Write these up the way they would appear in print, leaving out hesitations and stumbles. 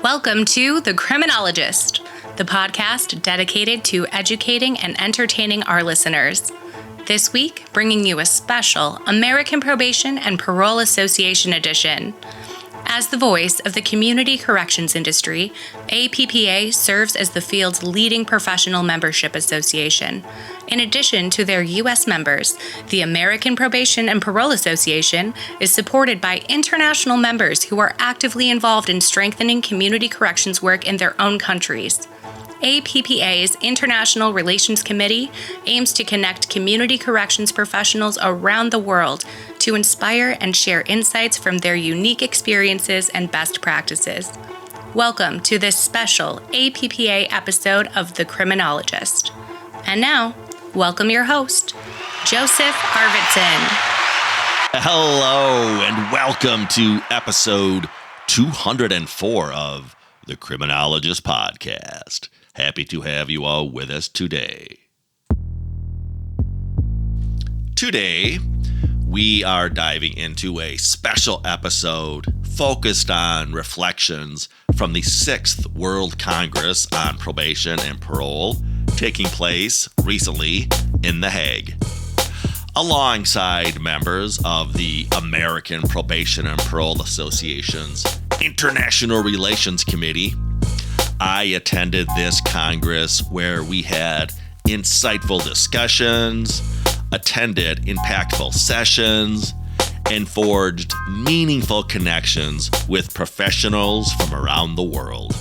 Welcome to The Criminologist, the podcast dedicated to educating and entertaining our listeners. This week, bringing you a special American Probation and Parole Association edition. As the voice of the community corrections industry, APPA serves as the field's leading professional membership association. In addition to their U.S. members, the American Probation and Parole Association is supported by international members who are actively involved in strengthening community corrections work in their own countries. APPA's International Relations Committee aims to connect community corrections professionals around the world to inspire and share insights from their unique experiences and best practices. Welcome to this special APPA episode of The Criminologist. And now, welcome your host, Joseph Arvidson. Hello, and welcome to episode 204 of The Criminologist Podcast. Happy to have you all with us today. Today, we are diving into a special episode focused on reflections from the 6th World Congress on Probation and Parole taking place recently in The Hague. Alongside members of the American Probation and Parole Association's International Relations Committee, I attended this Congress where we had insightful discussions, attended impactful sessions, and forged meaningful connections with professionals from around the world.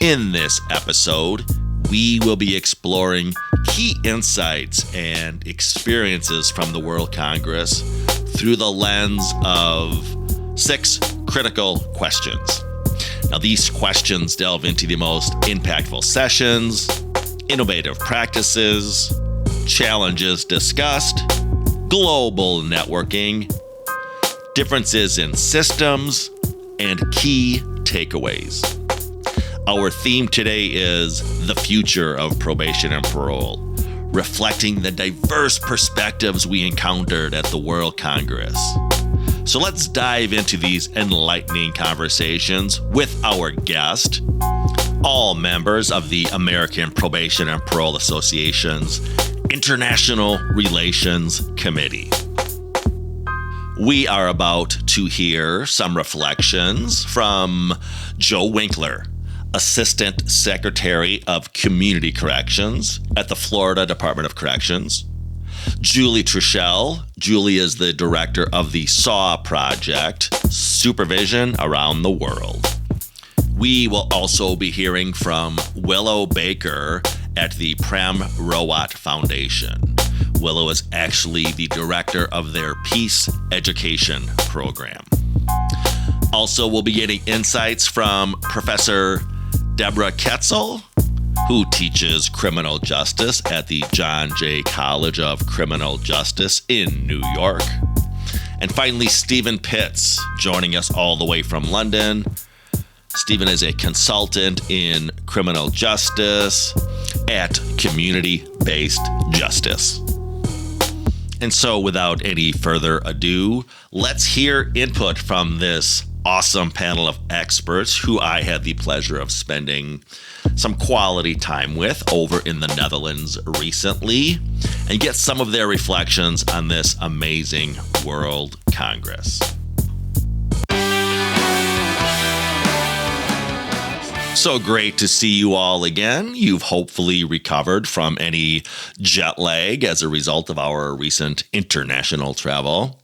In this episode, we will be exploring key insights and experiences from the World Congress through the lens of 6 critical questions. Now, these questions delve into the most impactful sessions, innovative practices, challenges discussed, global networking, differences in systems, and key takeaways. Our theme today is the future of probation and parole, reflecting the diverse perspectives we encountered at the World Congress. So let's dive into these enlightening conversations with our guest, all members of the American Probation and Parole Association's International Relations Committee. We are about to hear some reflections from Joe Winkler, Assistant Secretary of Community Corrections at the Florida Department of Corrections. Julie Truschell. Julie is the director of the SAW Project, Supervision Around the World. We will also be hearing from Willow Baker at the Prem Rawat Foundation. Willow is actually the director of their Peace Education program. Also, we'll be getting insights from Professor Deborah Ketzel, who teaches criminal justice at the John Jay College of Criminal Justice in New York. And finally, Stephen Pitts, joining us all the way from London. Stephen is a consultant in criminal justice at Community-Based Justice. And so, without any further ado, let's hear input from this awesome panel of experts who I had the pleasure of spending some quality time with over in the Netherlands recently, and get some of their reflections on this amazing World Congress. So great to see you all again. You've hopefully recovered from any jet lag as a result of our recent international travel.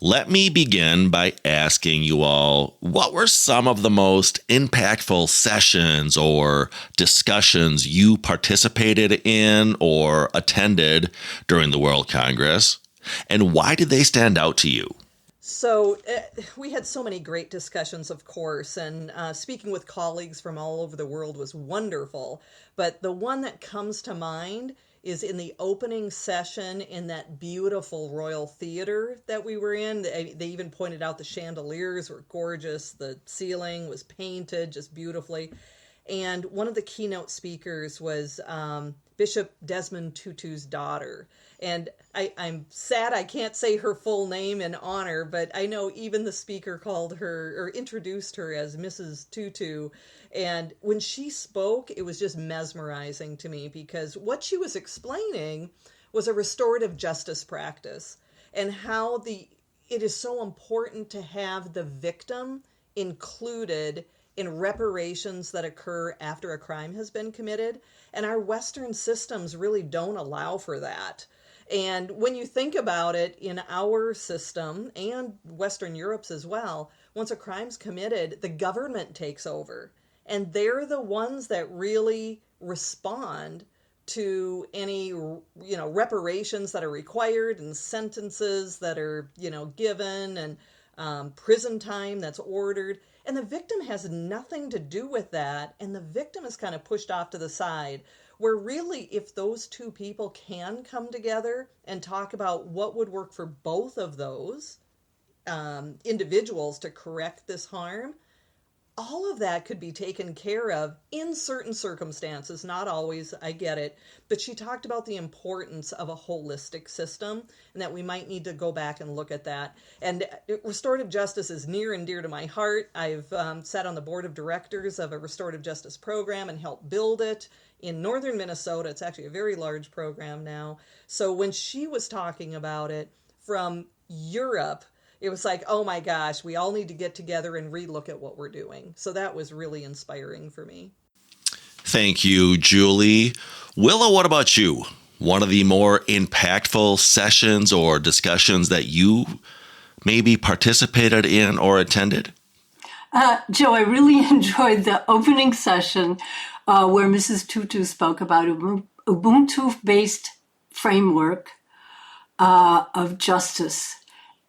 Let me begin by asking you all, what were some of the most impactful sessions or discussions you participated in or attended during the World Congress, and why did they stand out to you? So we had so many great discussions, of course, and speaking with colleagues from all over the world was wonderful. But the one that comes to mind is in the opening session in that beautiful Royal Theater that we were in. They even pointed out the chandeliers were gorgeous. The ceiling was painted just beautifully. And one of the keynote speakers was Bishop Desmond Tutu's daughter. And I'm sad I can't say her full name in honor, but I know even the speaker called her or introduced her as Mrs. Tutu. And when she spoke, it was just mesmerizing to me because what she was explaining was a restorative justice practice and how it is so important to have the victim included in reparations that occur after a crime has been committed. And our Western systems really don't allow for that. And when you think about it, in our system and Western Europe's as well, once a crime's committed, the government takes over. And they're the ones that really respond to any, reparations that are required and sentences that are, given and prison time that's ordered. And the victim has nothing to do with that. And the victim is kind of pushed off to the side, where really, if those two people can come together and talk about what would work for both of those individuals to correct this harm, all of that could be taken care of in certain circumstances, not always, I get it, but she talked about the importance of a holistic system and that we might need to go back and look at that. And restorative justice is near and dear to my heart. I've sat on the board of directors of a restorative justice program and helped build it in northern Minnesota. It's actually a very large program now. So when she was talking about it from Europe, it was like, oh my gosh, we all need to get together and relook at what we're doing. So that was really inspiring for me. Thank you, Julie. Willow, what about you? One of the more impactful sessions or discussions that you maybe participated in or attended? Joe, I really enjoyed the opening session where Mrs. Tutu spoke about Ubuntu-based framework of justice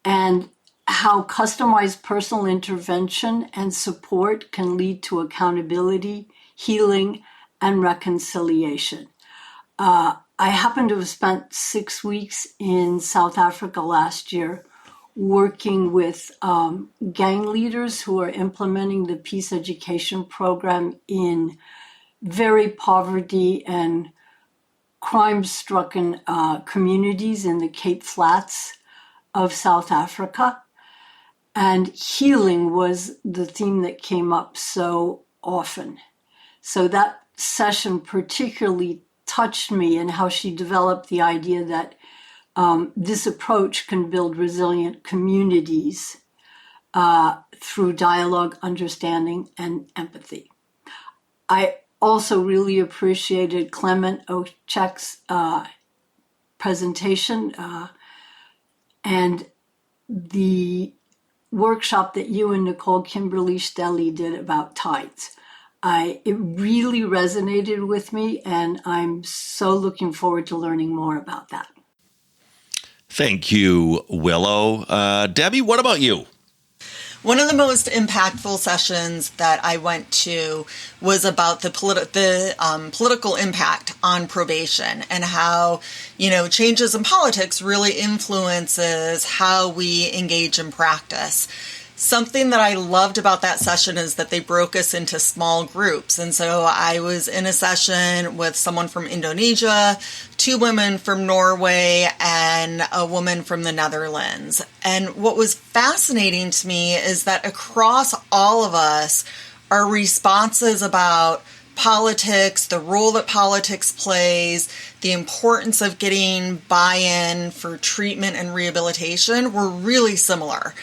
and how customized personal intervention and support can lead to accountability, healing, and reconciliation. I happened to have spent 6 weeks in South Africa last year working with gang leaders who are implementing the peace education program in very poverty and crime-stricken communities in the Cape Flats of South Africa. And healing was the theme that came up so often. So that session particularly touched me in how she developed the idea that this approach can build resilient communities through dialogue, understanding, and empathy. I also really appreciated Clement Ochek's presentation and the workshop that you and Nicole Kimberly Stelly did about tides. It really resonated with me, and I'm so looking forward to learning more about that. Thank you, Willow. Debbie, what about you? One of the most impactful sessions that I went to was about the political impact on probation and how, changes in politics really influences how we engage in practice. Something that I loved about that session is that they broke us into small groups. And so I was in a session with someone from Indonesia, 2 women from Norway, and a woman from the Netherlands. And what was fascinating to me is that across all of us, our responses about politics, the role that politics plays, the importance of getting buy-in for treatment and rehabilitation were really similar.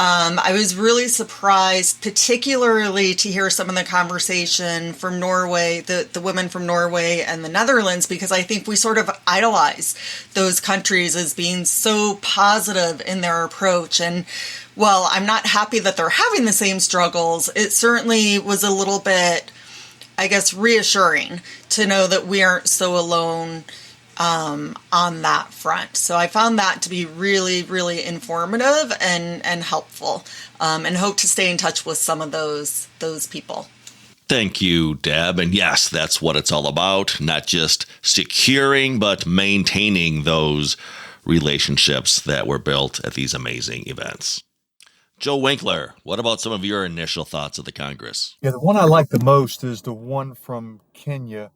I was really surprised, particularly to hear some of the conversation from Norway, the women from Norway and the Netherlands, because I think we sort of idolize those countries as being so positive in their approach. And while I'm not happy that they're having the same struggles, it certainly was a little bit, I guess, reassuring to know that we aren't so alone on that front. So I found that to be really, really informative and helpful, and hope to stay in touch with some of those people. Thank you, Deb. And yes, that's what it's all about. Not just securing, but maintaining those relationships that were built at these amazing events. Joe Winkler, what about some of your initial thoughts of the Congress? Yeah, the one I like the most is the one from Kenya.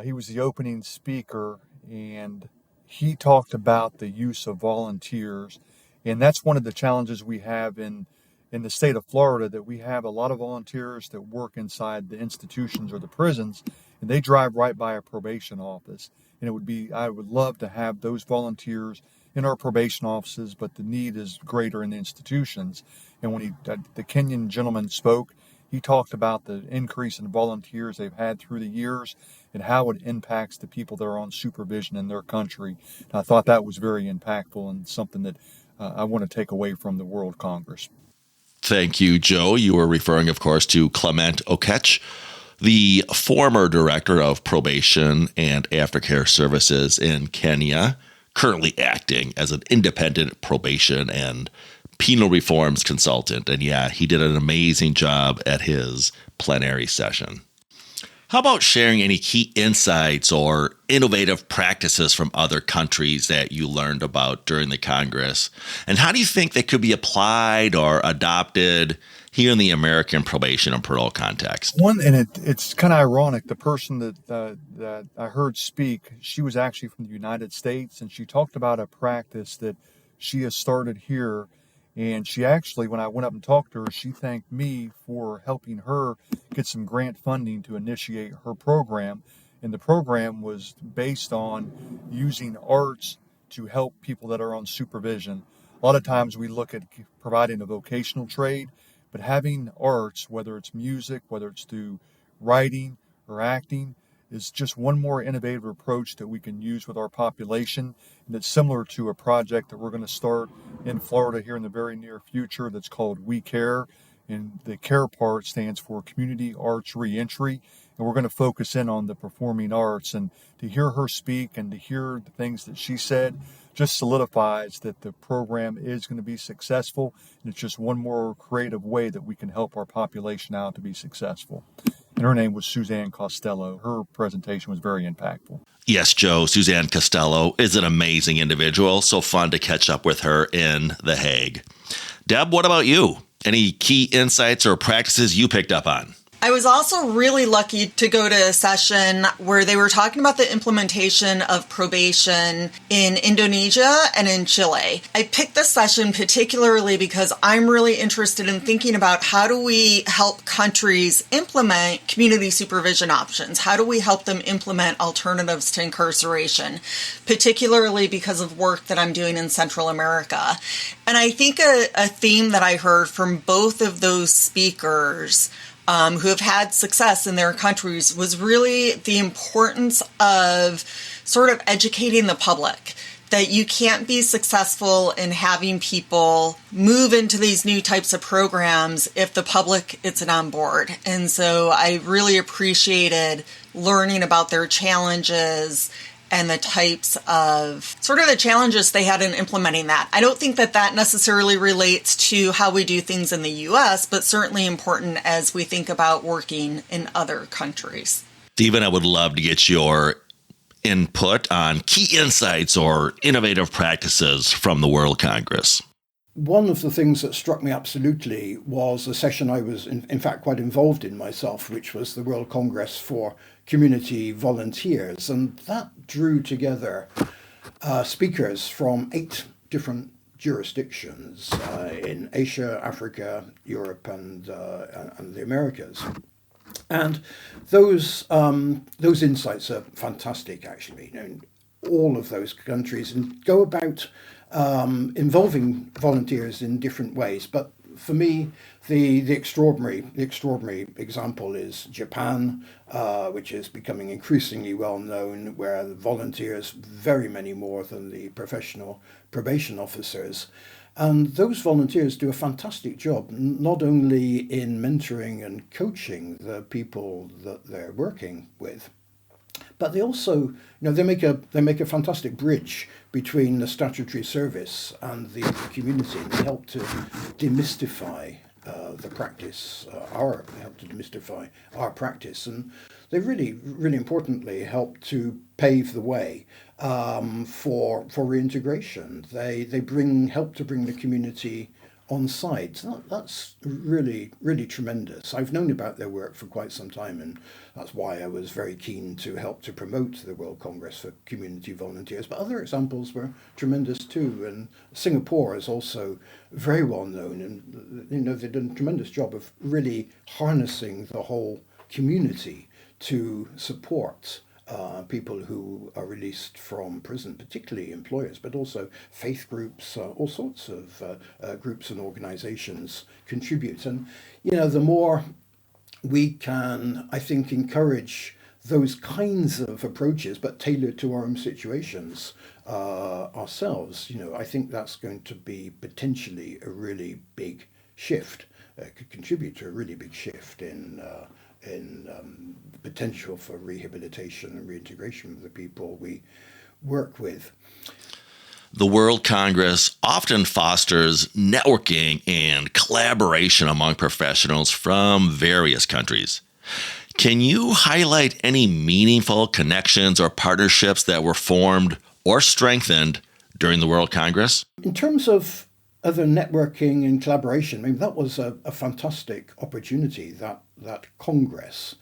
He was the opening speaker, and he talked about the use of volunteers. And that's one of the challenges we have in the state of Florida, that we have a lot of volunteers that work inside the institutions or the prisons, and they drive right by a probation office. And I would love to have those volunteers in our probation offices, but the need is greater in the institutions. And when the Kenyan gentleman spoke, he talked about the increase in volunteers they've had through the years and how it impacts the people that are on supervision in their country. And I thought that was very impactful and something that I want to take away from the World Congress. Thank you, Joe. You were referring, of course, to Clement Okech, the former director of probation and aftercare services in Kenya, currently acting as an independent probation and penal reforms consultant. And yeah, he did an amazing job at his plenary session. How about sharing any key insights or innovative practices from other countries that you learned about during the Congress? And how do you think they could be applied or adopted here in the American probation and parole context? It's kind of ironic. The person that I heard speak, she was actually from the United States, and she talked about a practice that she has started here. And she actually, when I went up and talked to her, she thanked me for helping her get some grant funding to initiate her program. And the program was based on using arts to help people that are on supervision. A lot of times we look at providing a vocational trade, but having arts, whether it's music, whether it's through writing or acting, is just one more innovative approach that we can use with our population. And it's similar to a project that we're going to start in Florida here in the very near future that's called We Care. And the CARE part stands for Community Arts Reentry. And we're going to focus in on the performing arts. And to hear her speak and to hear the things that she said just solidifies that the program is going to be successful. And it's just one more creative way that we can help our population out to be successful. And her name was Suzanne Costello. Her presentation was very impactful. Yes, Joe, Suzanne Costello is an amazing individual. So fun to catch up with her in The Hague. Deb, what about you? Any key insights or practices you picked up on? I was also really lucky to go to a session where they were talking about the implementation of probation in Indonesia and in Chile. I picked this session particularly because I'm really interested in thinking about how do we help countries implement community supervision options? How do we help them implement alternatives to incarceration, particularly because of work that I'm doing in Central America? And I think a theme that I heard from both of those speakers who have had success in their countries was really the importance of sort of educating the public that you can't be successful in having people move into these new types of programs if the public isn't on board. And so I really appreciated learning about their challenges and the types of sort of the challenges they had in implementing that. I don't think that necessarily relates to how we do things in the U.S., but certainly important as we think about working in other countries. Stephen, I would love to get your input on key insights or innovative practices from the World Congress. One of the things that struck me absolutely was a session I was in fact quite involved in myself, which was the World Congress for Community Volunteers. And that drew together speakers from 8 different jurisdictions in Asia, Africa, Europe, and the Americas. And those insights are fantastic, actually. You know, all of those countries and go about involving volunteers in different ways. But for me, the extraordinary example is Japan, which is becoming increasingly well known, where the volunteers very many more than the professional probation officers. And those volunteers do a fantastic job, not only in mentoring and coaching the people that they're working with, but they also, they make a fantastic bridge between the statutory service and the community. And they help to demystify the practice, demystify our practice, and they really, really importantly help to pave the way for reintegration. They help to bring the community on site. That's really, really tremendous. I've known about their work for quite some time, and that's why I was very keen to help to promote the World Congress for Community Volunteers. But other examples were tremendous too, and Singapore is also very well known, and they've done a tremendous job of really harnessing the whole community to support people who are released from prison, particularly employers, but also faith groups, all sorts of groups and organizations contribute. And, the more we can, I think, encourage those kinds of approaches, but tailored to our own situations ourselves, I think that's going to be potentially a really big shift, could contribute to a really big shift in potential for rehabilitation and reintegration of the people we work with. The World Congress often fosters networking and collaboration among professionals from various countries. Can you highlight any meaningful connections or partnerships that were formed or strengthened during the World Congress? In terms of other networking and collaboration, that was a fantastic opportunity, that Congress.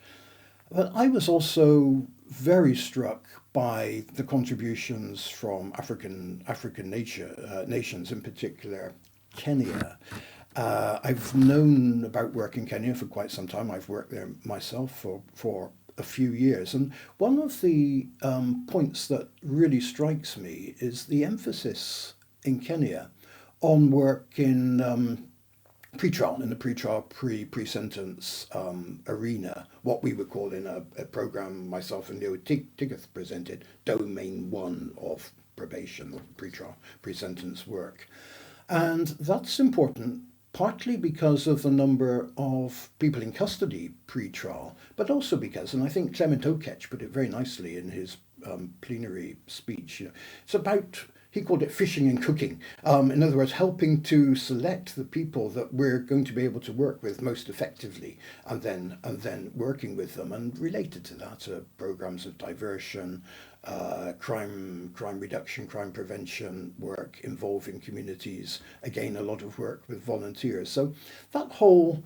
But I was also very struck by the contributions from African nations, in particular Kenya. I've known about work in Kenya for quite some time. I've worked there myself for a few years. And one of the points that really strikes me is the emphasis in Kenya on work in pre-trial, in the pre-trial, pre-sentence arena, what we would call in a program myself and Leo Tigeth presented, Domain 1 of probation, or pre-trial, pre-sentence work. And that's important, partly because of the number of people in custody pre-trial, but also because, and I think Clement Okech put it very nicely in his plenary speech, it's about, he called it fishing and cooking. In other words, helping to select the people that we're going to be able to work with most effectively, and then working with them. And related to that are programs of diversion, crime reduction, crime prevention work involving communities. Again, a lot of work with volunteers. So that whole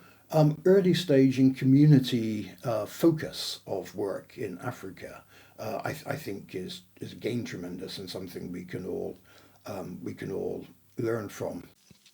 early stage and community focus of work in Africa, I think is again tremendous, and something we can all learn from.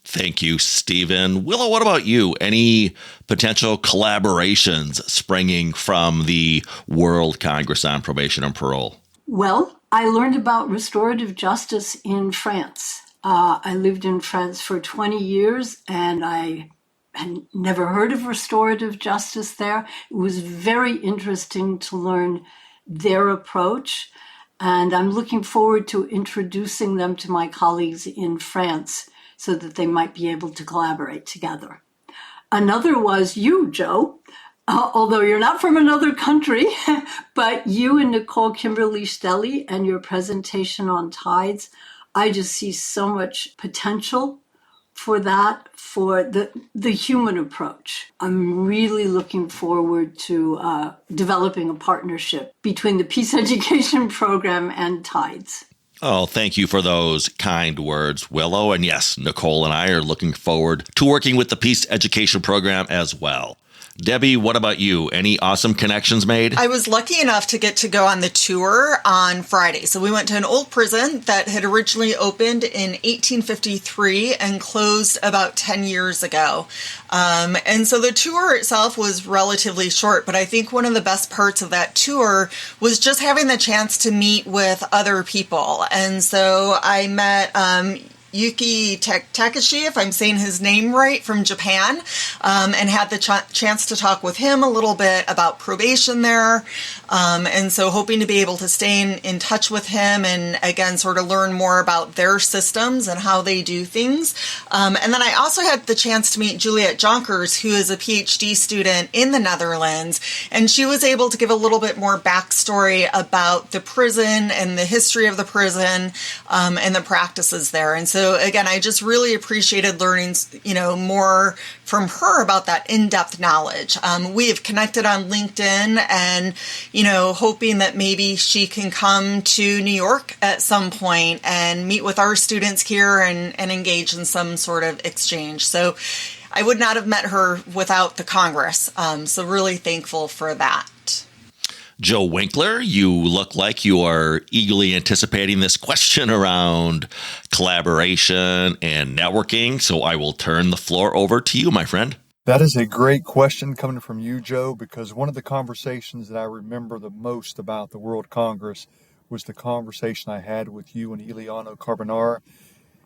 Thank you, Stephen. Willow, what about you? Any potential collaborations springing from the World Congress on Probation and Parole? Well, I learned about restorative justice in France. I lived in France for 20 years, and I had never heard of restorative justice there. It was very interesting to learn their approach, and I'm looking forward to introducing them to my colleagues in France so that they might be able to collaborate together. Another was you, Joe, although you're not from another country, but you and Nicole Kimberly Stelly and your presentation on tides, I just see so much potential for that, for the human approach. I'm really looking forward to developing a partnership between the Peace Education Program and TIDES. Oh, thank you for those kind words, Willow. And yes, Nicole and I are looking forward to working with the Peace Education Program as well. Debbie, what about you? Any awesome connections made? I was lucky enough to get to go on the tour on Friday. So we went to an old prison that had originally opened in 1853 and closed about 10 years ago. And so the tour itself was relatively short, but I think one of the best parts of that tour was just having the chance to meet with other people. And so I met Yuki Takashi, if I'm saying his name right, from Japan, and had the chance to talk with him a little bit about probation there. And so hoping to be able to stay in touch with him and, again, sort of learn more about their systems and how they do things. And then I also had the chance to meet Juliet Jonkers, who is a PhD student in the Netherlands. And she was able to give a little bit more backstory about the prison and the history of the prison and the practices there. And so So again, I just really appreciated learning, more from her about that in-depth knowledge. We have connected on LinkedIn and, hoping that maybe she can come to New York at some point and meet with our students here and engage in some sort of exchange. So I would not have met her without the Congress. So really thankful for that. Joe Winkler, you look like you are eagerly anticipating this question around collaboration and networking. So I will turn the floor over to you, my friend. That is a great question coming from you, Joe, because one of the conversations that I remember the most about the World Congress was the conversation I had with you and Ileana Carbonara.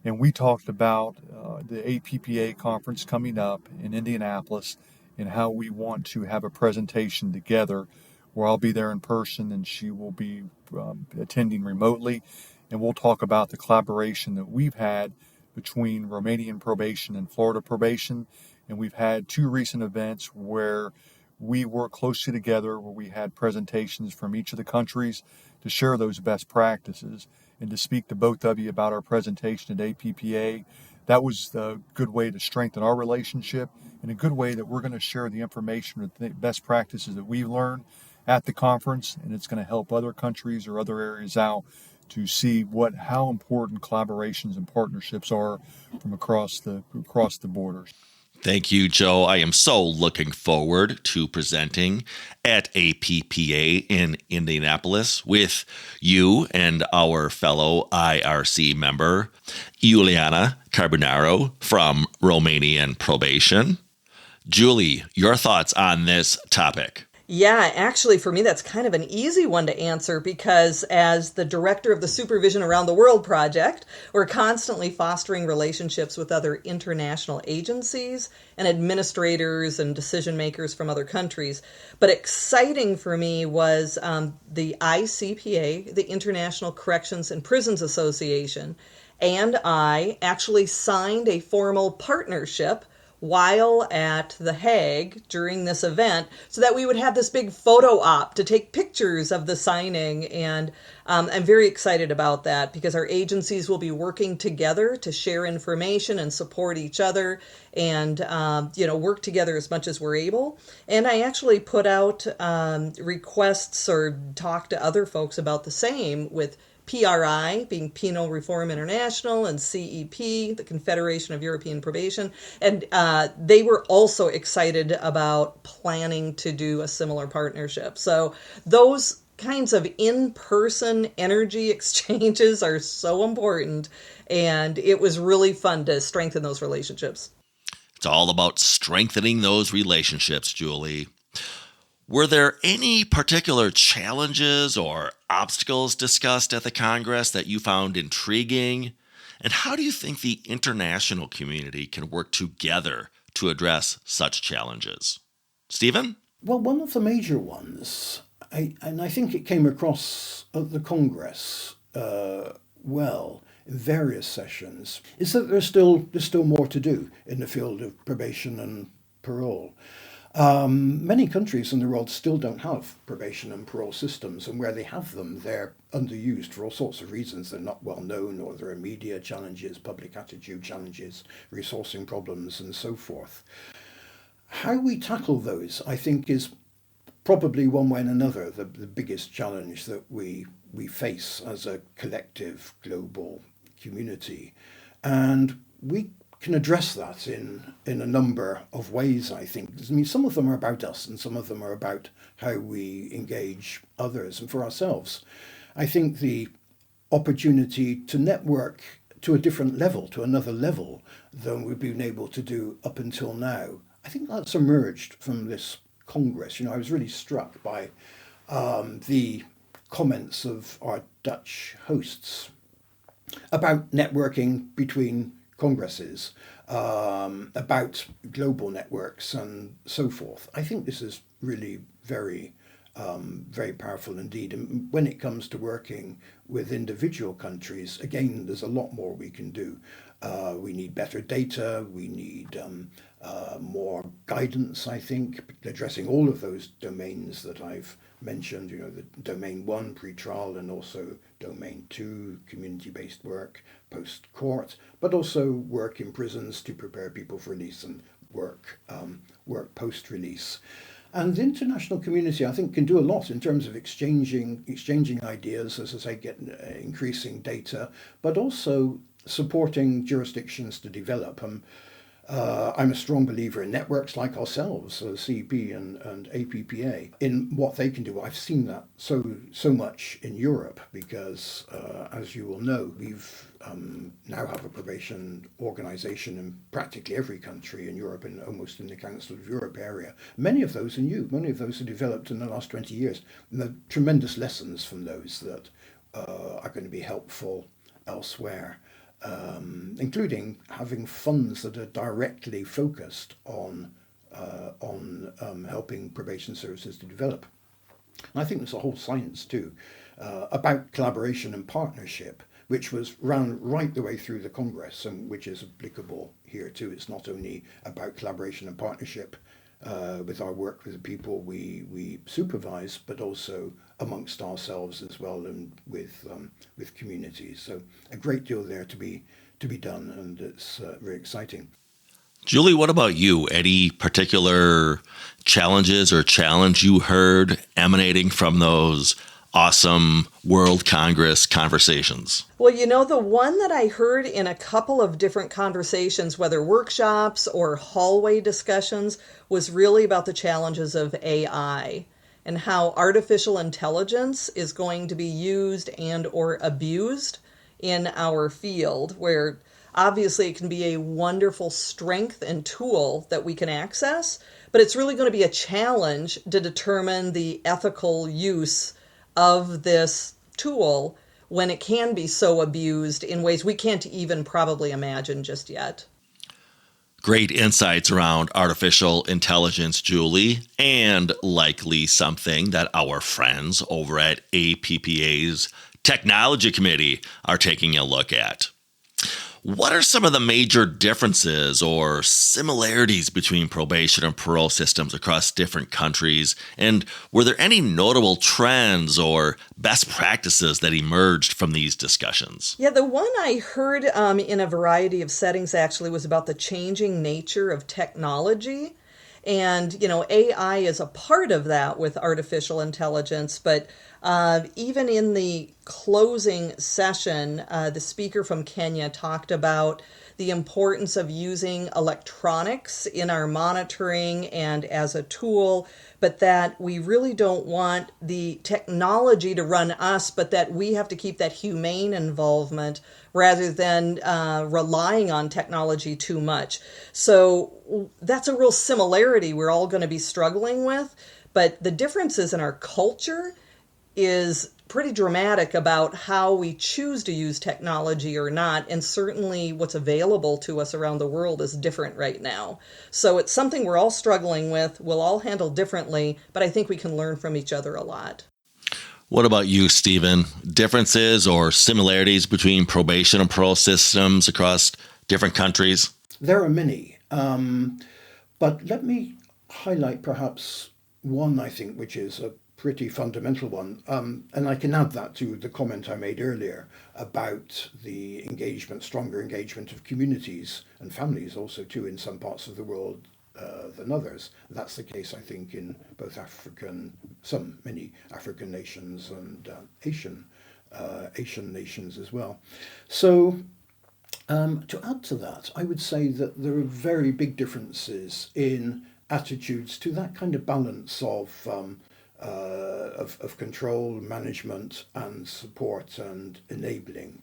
And we talked about the APPA conference coming up in Indianapolis and how we want to have a presentation together where I'll be there in person and she will be attending remotely. And we'll talk about the collaboration that we've had between Romanian probation and Florida probation. And we've had 2 recent events where we work closely together, where we had presentations from each of the countries to share those best practices and to speak to both of you about our presentation at APPA. That was a good way to strengthen our relationship and a good way that we're going to share the information or the best practices that we've learned at the conference, and it's going to help other countries or other areas out to see how important collaborations and partnerships are from across the borders. Thank you, Joe. I am so looking forward to presenting at APPA in Indianapolis with you and our fellow IRC member, Iuliana Carbonaro from Romanian Probation. Julie, your thoughts on this topic? Yeah, actually, for me, that's kind of an easy one to answer because as the director of the Supervision Around the World project, we're constantly fostering relationships with other international agencies and administrators and decision makers from other countries. But exciting for me was the ICPA, the International Corrections and Prisons Association, and I actually signed a formal partnership while at the Hague during this event so that we would have this big photo op to take pictures of the signing. And I'm very excited about that because our agencies will be working together to share information and support each other and, work together as much as we're able. And I actually put out requests or talked to other folks about the same with PRI, being Penal Reform International, and CEP, the Confederation of European Probation. And they were also excited about planning to do a similar partnership. So those kinds of in-person energy exchanges are so important. And it was really fun to strengthen those relationships. It's all about strengthening those relationships, Julie. Were there any particular challenges or obstacles discussed at the Congress that you found intriguing? And how do you think the international community can work together to address such challenges? Stephen? Well, one of the major ones, and I think it came across at the Congress in various sessions, is that there's still more to do in the field of probation and parole. Many countries in the world still don't have probation and parole systems, and where they have them, they're underused for all sorts of reasons. They're not well known, or there are media challenges, public attitude challenges, resourcing problems, and so forth. How we tackle those, I think, is probably one way and another the biggest challenge that we face as a collective global community. And we can address that in a number of ways, I think. I mean, some of them are about us and some of them are about how we engage others and for ourselves. I think the opportunity to network to a different level, to another level than we've been able to do up until now, I think that's emerged from this Congress. I was really struck by the comments of our Dutch hosts about networking between congresses, about global networks and so forth. I think this is really very very powerful indeed. And when it comes to working with individual countries, again, there's a lot more we can do. We need better data, we need more guidance, I think, addressing all of those domains that I've mentioned, the domain 1, pre-trial, and also domain 2, community-based work, post-court, but also work in prisons to prepare people for release and work post-release. And the international community, I think, can do a lot in terms of exchanging ideas, as I say, increasing data, but also supporting jurisdictions to develop. I'm a strong believer in networks like ourselves, CEP and APPA, in what they can do. I've seen that so much in Europe because, as you will know, we've now have a probation organisation in practically every country in Europe and almost in the Council of Europe area. Many of those are new. Many of those are developed in the last 20 years. And there are tremendous lessons from those that are going to be helpful elsewhere. Including having funds that are directly focused on helping probation services to develop. And I think there's a whole science too about collaboration and partnership, which was ran right the way through the Congress and which is applicable here too. It's not only about collaboration and partnership with our work with the people we supervise, but also amongst ourselves as well and with communities. So a great deal there to be done, and it's very exciting. Julie, what about you? Any particular challenges or challenge you heard emanating from those awesome World Congress conversations? Well, the one that I heard in a couple of different conversations, whether workshops or hallway discussions, was really about the challenges of AI and how artificial intelligence is going to be used and or abused in our field, where obviously it can be a wonderful strength and tool that we can access, but it's really going to be a challenge to determine the ethical use of this tool when it can be so abused in ways we can't even probably imagine just yet. Great insights around artificial intelligence, Julie, and likely something that our friends over at APPA's Technology Committee are taking a look at. What are some of the major differences or similarities between probation and parole systems across different countries? And were there any notable trends or best practices that emerged from these discussions? Yeah, the one I heard in a variety of settings actually was about the changing nature of technology. And, AI is a part of that with artificial intelligence, but even in the closing session, the speaker from Kenya talked about the importance of using electronics in our monitoring and as a tool, but that we really don't want the technology to run us, but that we have to keep that humane involvement rather than relying on technology too much. So that's a real similarity we're all going to be struggling with, but the differences in our culture is pretty dramatic about how we choose to use technology or not, and certainly what's available to us around the world is different right now. So it's something we're all struggling with, we'll all handle differently, but I think we can learn from each other a lot. What about you, Stephen? Differences or similarities between probation and parole systems across different countries? There are many, but let me highlight perhaps one, I think, which is a pretty fundamental one. And I can add that to the comment I made earlier about the stronger engagement of communities and families also too in some parts of the world than others. That's the case, I think, in both many African nations and Asian nations as well. So to add to that, I would say that there are very big differences in attitudes to that kind of balance of control, management, and support and enabling.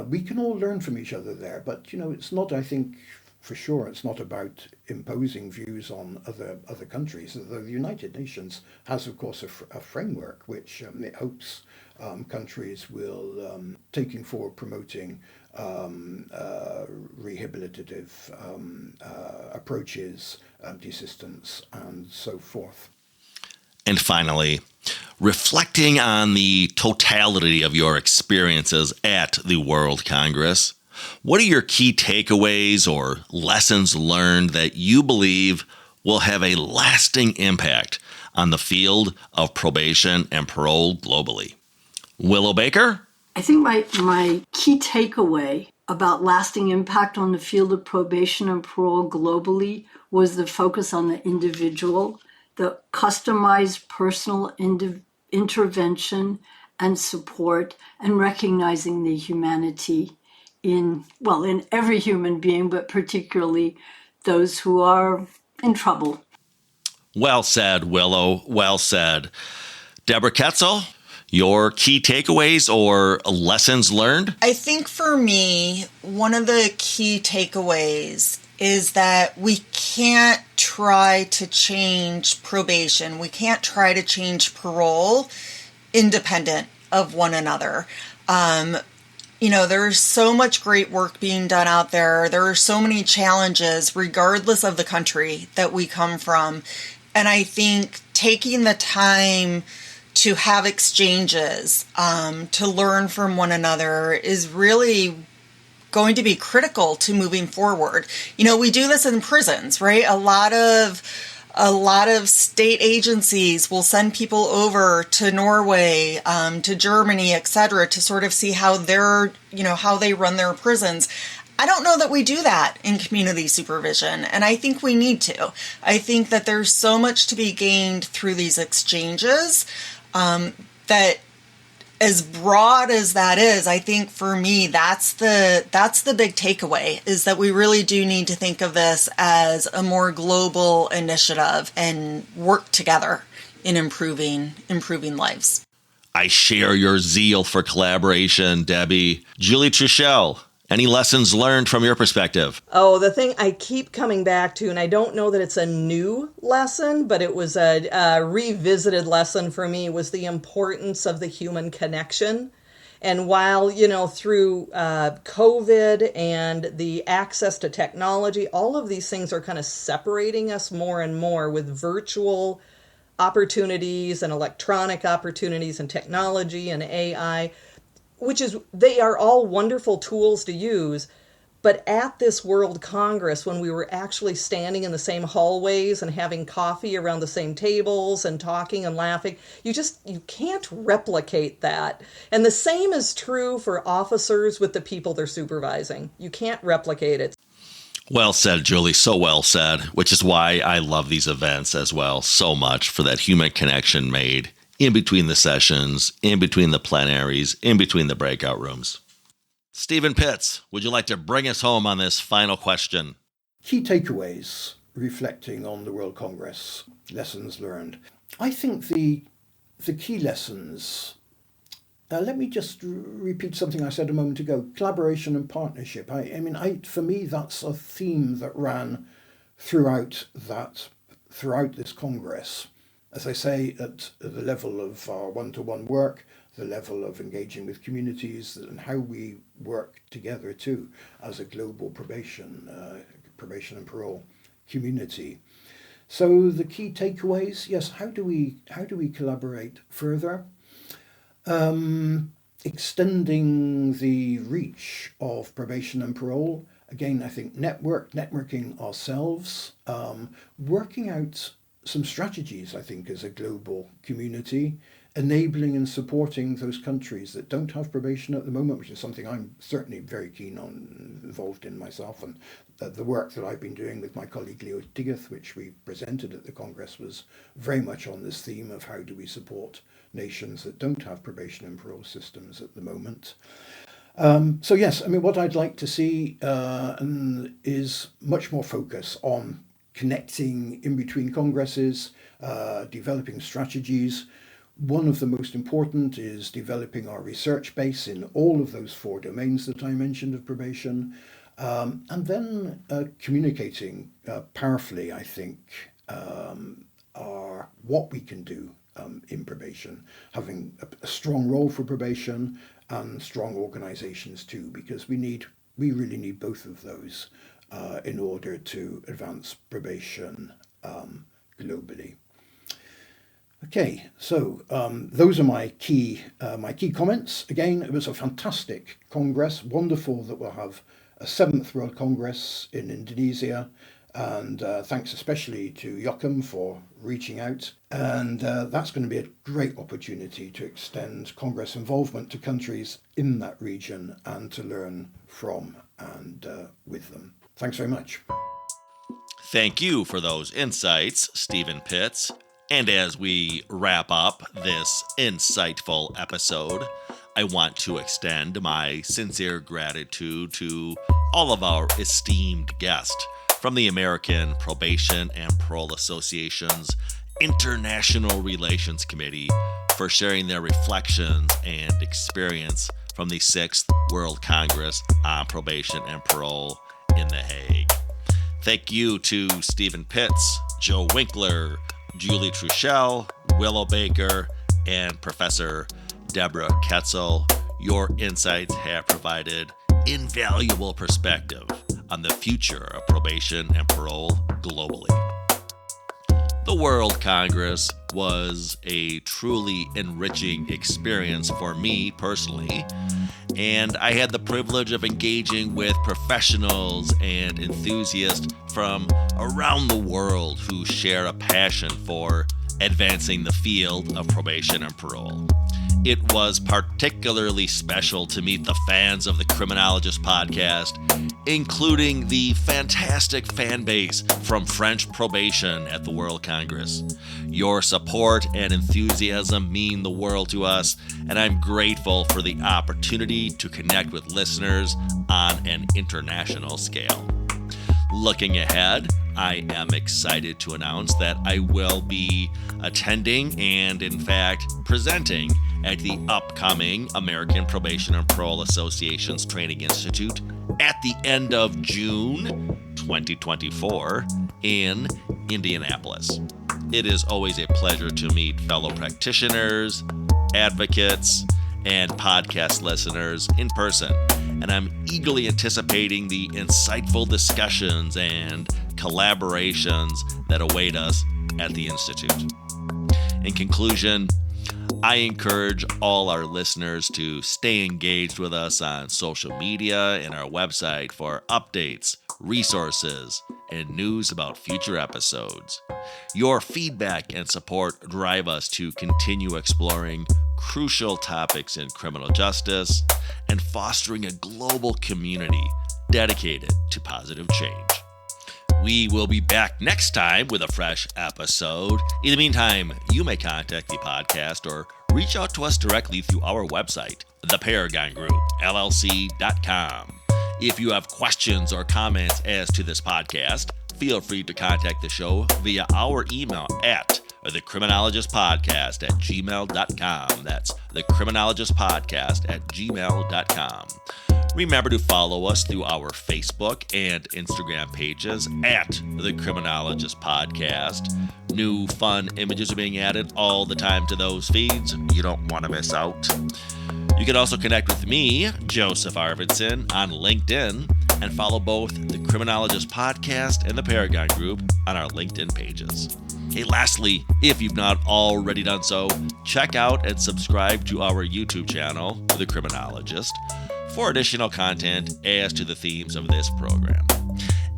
We can all learn from each other there, but it's not, I think, for sure, it's not about imposing views on other countries. The United Nations has, of course, a framework which it hopes countries will taking forward, promoting rehabilitative approaches, desistance, and so forth. And finally, reflecting on the totality of your experiences at the World Congress, what are your key takeaways or lessons learned that you believe will have a lasting impact on the field of probation and parole globally? Willow Baker? I think my key takeaway about lasting impact on the field of probation and parole globally was the focus on the individual, the customized personal intervention and support, and recognizing the humanity in every human being, but particularly those who are in trouble. Well said, Willow. Well said. Deborah Ketzel, your key takeaways or lessons learned? I think for me, one of the key takeaways is that we can't try to change probation. We can't try to change parole independent of one another. There's so much great work being done out there. There are so many challenges, regardless of the country that we come from. And I think taking the time to have exchanges, to learn from one another is really going to be critical to moving forward. We do this in prisons, right? A lot of state agencies will send people over to Norway, to Germany, etc., to sort of see how how they run their prisons. I don't know that we do that in community supervision, and I think we need to. I think that there's so much to be gained through these exchanges, that as broad as that is, I think for me, that's the big takeaway, is that we really do need to think of this as a more global initiative and work together in improving lives. I share your zeal for collaboration, Debbie. Julie Truchel, any lessons learned from your perspective? Oh, the thing I keep coming back to, and I don't know that it's a new lesson, but it was a revisited lesson for me, was the importance of the human connection. And while, through COVID and the access to technology, all of these things are kind of separating us more and more with virtual opportunities and electronic opportunities and technology and AI, they are all wonderful tools to use. But at this World Congress, when we were actually standing in the same hallways and having coffee around the same tables and talking and laughing, you can't replicate that. And the same is true for officers with the people they're supervising. You can't replicate it. Well said, Julie. So well said, which is why I love these events as well so much, for that human connection made in between the sessions, in between the plenaries, in between the breakout rooms. Stephen Pitts, would you like to bring us home on this final question? Key takeaways reflecting on the World Congress, lessons learned. I think the key lessons, let me just repeat something I said a moment ago, collaboration and partnership. For me, that's a theme that ran throughout this Congress. As I say, at the level of our one-to-one work, the level of engaging with communities, and how we work together too as a global probation and parole community. So the key takeaways, yes, how do we collaborate further? Extending the reach of probation and parole. Again, I think networking ourselves, working out some strategies, I think, as a global community, enabling and supporting those countries that don't have probation at the moment, which is something I'm certainly very keen on, involved in myself. And the work that I've been doing with my colleague Leo Diggeth, which we presented at the Congress, was very much on this theme of how do we support nations that don't have probation and parole systems at the moment. So yes, what I'd like to see is much more focus on connecting in between congresses, developing strategies. One of the most important is developing our research base in all of those 4 domains that I mentioned of probation, and then communicating powerfully, I think, what we can do in probation, having a strong role for probation and strong organizations too, because we really need both of those in order to advance probation globally. Okay, so those are my key comments. Again, it was a fantastic Congress. Wonderful that we'll have a 7th World Congress in Indonesia. And thanks especially to Joachim for reaching out. And that's going to be a great opportunity to extend Congress involvement to countries in that region and to learn from and with them. Thanks very much. Thank you for those insights, Stephen Pitts. And as we wrap up this insightful episode, I want to extend my sincere gratitude to all of our esteemed guests from the American Probation and Parole Association's International Relations Committee for sharing their reflections and experience from the 6th World Congress on Probation and Parole in The Hague. Thank you to Stephen Pitts, Joe Winkler, Julie Truchel, Willow Baker, and Professor Deborah Ketzel. Your insights have provided invaluable perspective on the future of probation and parole globally. The World Congress was a truly enriching experience for me personally, and I had the privilege of engaging with professionals and enthusiasts from around the world who share a passion for advancing the field of probation and parole. It was particularly special to meet the fans of the Criminologist Podcast, including the fantastic fan base from French probation at the World Congress. Your support and enthusiasm mean the world to us, and I'm grateful for the opportunity to connect with listeners on an international scale. Looking ahead, I am excited to announce that I will be attending and, in fact, presenting at the upcoming American Probation and Parole Association's Training Institute at the end of June 2024 in Indianapolis. It is always a pleasure to meet fellow practitioners, advocates, and podcast listeners in person, and I'm eagerly anticipating the insightful discussions and collaborations that await us at the Institute. In conclusion, I encourage all our listeners to stay engaged with us on social media and our website for updates, resources, and news about future episodes. Your feedback and support drive us to continue exploring crucial topics in criminal justice and fostering a global community dedicated to positive change. We will be back next time with a fresh episode. In the meantime, you may contact the podcast or reach out to us directly through our website, theparagongroup.llc.com. If you have questions or comments as to this podcast, feel free to contact the show via our email at thecriminologistpodcast@gmail.com. That's thecriminologistpodcast@gmail.com. Remember to follow us through our Facebook and Instagram pages at The Criminologist Podcast. New fun images are being added all the time to those feeds. You don't want to miss out. You can also connect with me, Joseph Arvidson, on LinkedIn and follow both The Criminologist Podcast and The Paragon Group on our LinkedIn pages. Hey, lastly, if you've not already done so, check out and subscribe to our YouTube channel, The Criminologist, for additional content as to the themes of this program.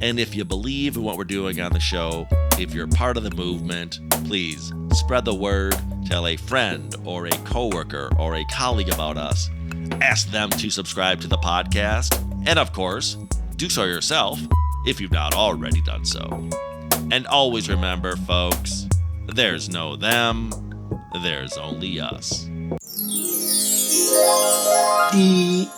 And if you believe in what we're doing on the show, if you're part of the movement, please spread the word, tell a friend or a coworker or a colleague about us, ask them to subscribe to the podcast, and of course, do so yourself if you've not already done so. And always remember, folks, there's no them, there's only us. The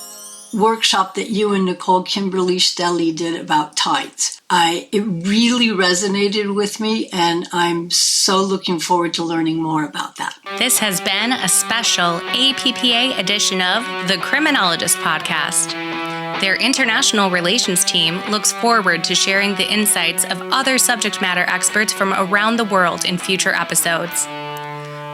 workshop that you and Nicole Kimberly Stelly did about tights, it really resonated with me, and I'm so looking forward to learning more about that. This has been a special APPA edition of the Criminologist Podcast. Their international relations team looks forward to sharing the insights of other subject matter experts from around the world in future episodes.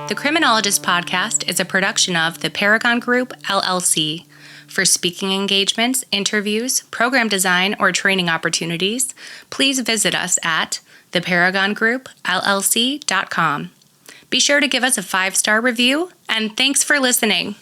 The Criminologist Podcast is a production of the Paragon Group, LLC. For speaking engagements, interviews, program design, or training opportunities, please visit us at theparagongroup.llc.com. Be sure to give us a 5-star review, and thanks for listening.